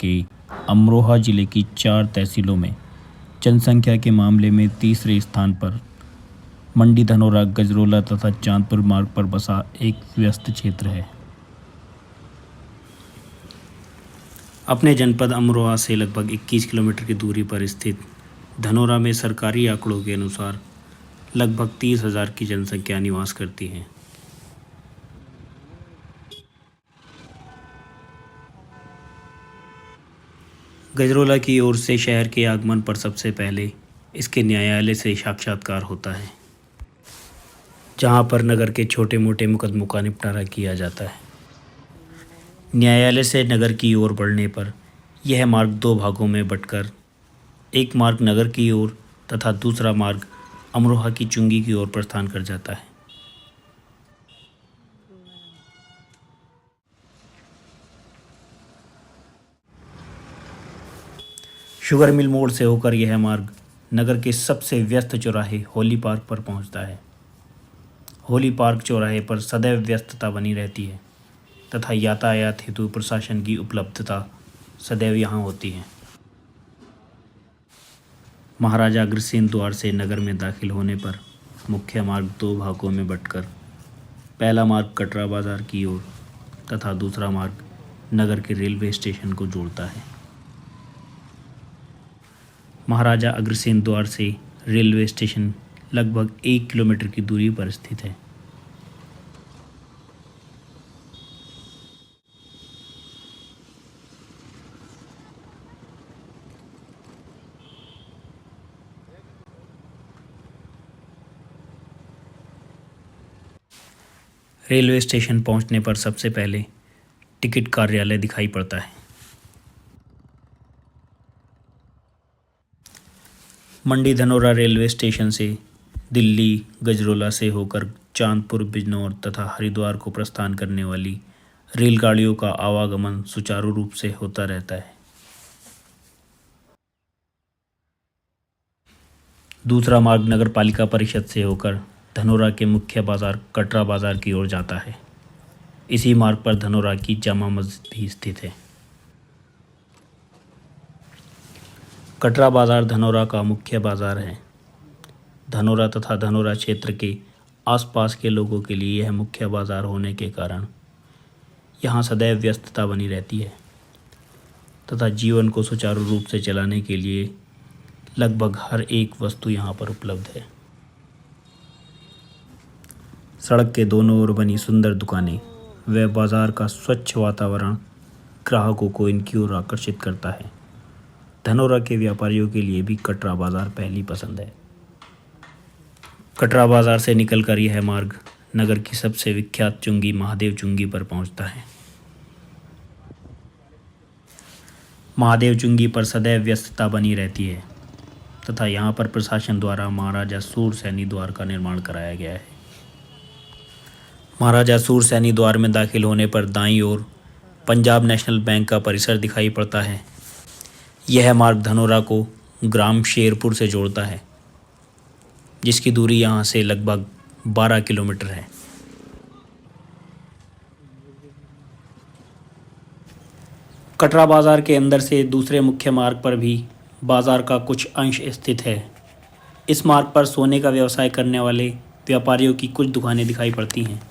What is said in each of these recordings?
के अमरोहा जिले की 4 तहसीलों में जनसंख्या के मामले में तीसरे स्थान पर मंडी, धनोरा, गजरोला तथा चांदपुर मार्ग पर बसा एक व्यस्त क्षेत्र है। अपने जनपद अमरोहा से लगभग 21 किलोमीटर की दूरी पर स्थित धनोरा में सरकारी आंकड़ों के अनुसार लगभग 30,000 की जनसंख्या निवास करती है। गजरोला की ओर से शहर के आगमन पर सबसे पहले इसके न्यायालय से साक्षात्कार होता है, जहां पर नगर के छोटे मोटे मुकदमों का निपटारा किया जाता है। न्यायालय से नगर की ओर बढ़ने पर यह मार्ग 2 भागों में बंटकर एक मार्ग नगर की ओर तथा दूसरा मार्ग अमरोहा की चुंगी की ओर प्रस्थान कर जाता है। शुगर मिल मोड़ से होकर यह मार्ग नगर के सबसे व्यस्त चौराहे होली पार्क पर पहुंचता है। होली पार्क चौराहे पर सदैव व्यस्तता बनी रहती है तथा यातायात हेतु प्रशासन की उपलब्धता सदैव यहां होती है। महाराजा अग्रसेन द्वार से नगर में दाखिल होने पर मुख्य मार्ग 2 भागों में बंटकर पहला मार्ग कटरा बाजार की ओर तथा दूसरा मार्ग नगर के रेलवे स्टेशन को जोड़ता है। महाराजा अग्रसेन द्वार से रेलवे स्टेशन लगभग 1 किलोमीटर की दूरी पर स्थित है। रेलवे स्टेशन पहुंचने पर सबसे पहले टिकट कार्यालय दिखाई पड़ता है। मंडी धनोरा रेलवे स्टेशन से दिल्ली, गजरोला से होकर चांदपुर, बिजनौर तथा हरिद्वार को प्रस्थान करने वाली रेलगाड़ियों का आवागमन सुचारू रूप से होता रहता है। दूसरा मार्ग नगर पालिका परिषद से होकर धनोरा के मुख्य बाजार कटरा बाजार की ओर जाता है। इसी मार्ग पर धनोरा की जामा मस्जिद भी स्थित है। कटरा बाजार धनोरा का मुख्य बाजार है। धनोरा तथा धनोरा क्षेत्र के आसपास के लोगों के लिए यह मुख्य बाजार होने के कारण यहाँ सदैव व्यस्तता बनी रहती है तथा जीवन को सुचारू रूप से चलाने के लिए लगभग हर एक वस्तु यहाँ पर उपलब्ध है। सड़क के दोनों ओर बनी सुंदर दुकानें व बाजार का स्वच्छ वातावरण ग्राहकों को इनकी ओर आकर्षित करता है। धनोरा के व्यापारियों के लिए भी कटरा बाजार पहली पसंद है। कटरा बाजार से निकलकर यह मार्ग नगर की सबसे विख्यात चुंगी महादेव चुंगी पर पहुंचता है। महादेव चुंगी पर सदैव व्यस्तता बनी रहती है तथा यहाँ पर प्रशासन द्वारा महाराजा सूरसैनी द्वार का निर्माण कराया गया है। महाराजा सूरसैनी द्वार में दाखिल होने पर दाईं ओर पंजाब नेशनल बैंक का परिसर दिखाई पड़ता है। यह मार्ग धनोरा को ग्राम शेरपुर से जोड़ता है, जिसकी दूरी यहाँ से लगभग 12 किलोमीटर है। कटरा बाजार के अंदर से दूसरे मुख्य मार्ग पर भी बाजार का कुछ अंश स्थित है। इस मार्ग पर सोने का व्यवसाय करने वाले व्यापारियों की कुछ दुकानें दिखाई पड़ती हैं।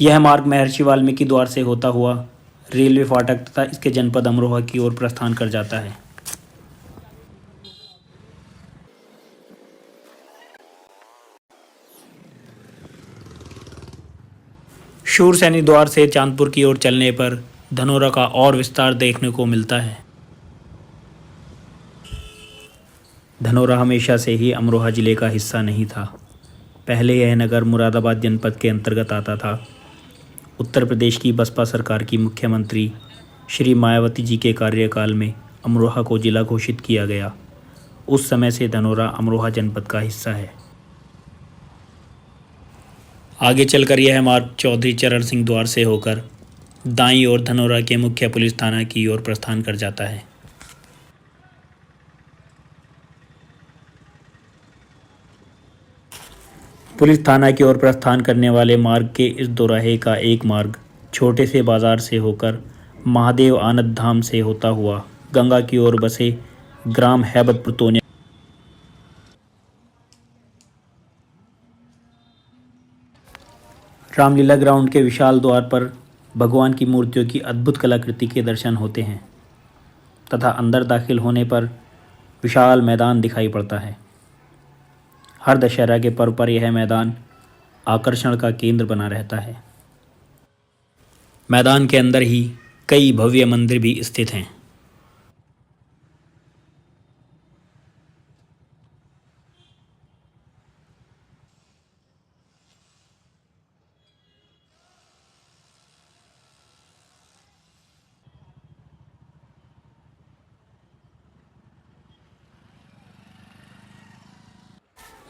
यह मार्ग महर्षि वाल्मीकि द्वार से होता हुआ रेलवे फाटक तथा इसके जनपद अमरोहा की ओर प्रस्थान कर जाता है। शूरसैनी द्वार से चांदपुर की ओर चलने पर धनोरा का और विस्तार देखने को मिलता है। धनोरा हमेशा से ही अमरोहा जिले का हिस्सा नहीं था। पहले यह नगर मुरादाबाद जनपद के अंतर्गत आता था। उत्तर प्रदेश की बसपा सरकार की मुख्यमंत्री श्री मायावती जी के कार्यकाल में अमरोहा को जिला घोषित किया गया। उस समय से धनोरा अमरोहा जनपद का हिस्सा है। आगे चलकर यह मार्ग चौधरी चरण सिंह द्वार से होकर दाईं ओर धनोरा के मुख्य पुलिस थाना की ओर प्रस्थान कर जाता है। पुलिस थाना की ओर प्रस्थान करने वाले मार्ग के इस दोराहे का एक मार्ग छोटे से बाजार से होकर महादेव आनंद धाम से होता हुआ गंगा की ओर बसे ग्राम हैबतपुर तोन्या। रामलीला ग्राउंड के विशाल द्वार पर भगवान की मूर्तियों की अद्भुत कलाकृति के दर्शन होते हैं तथा अंदर दाखिल होने पर विशाल मैदान दिखाई पड़ता है। हर दशहरा के पर्व पर यह मैदान आकर्षण का केंद्र बना रहता है। मैदान के अंदर ही कई भव्य मंदिर भी स्थित हैं।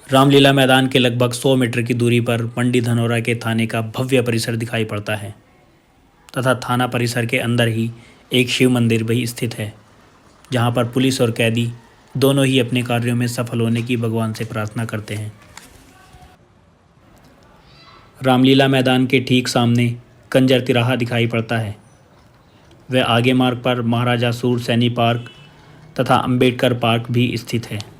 रामलीला मैदान के लगभग 100 मीटर की दूरी पर मंडी धनौरा के थाने का भव्य परिसर दिखाई पड़ता है तथा थाना परिसर के अंदर ही एक शिव मंदिर भी स्थित है, जहां पर पुलिस और कैदी दोनों ही अपने कार्यों में सफल होने की भगवान से प्रार्थना करते हैं। रामलीला मैदान के ठीक सामने कंजर तिराहा दिखाई पड़ता है। वह आगे मार्ग पर महाराजा सूरसैनी पार्क तथा अंबेडकर पार्क भी स्थित है।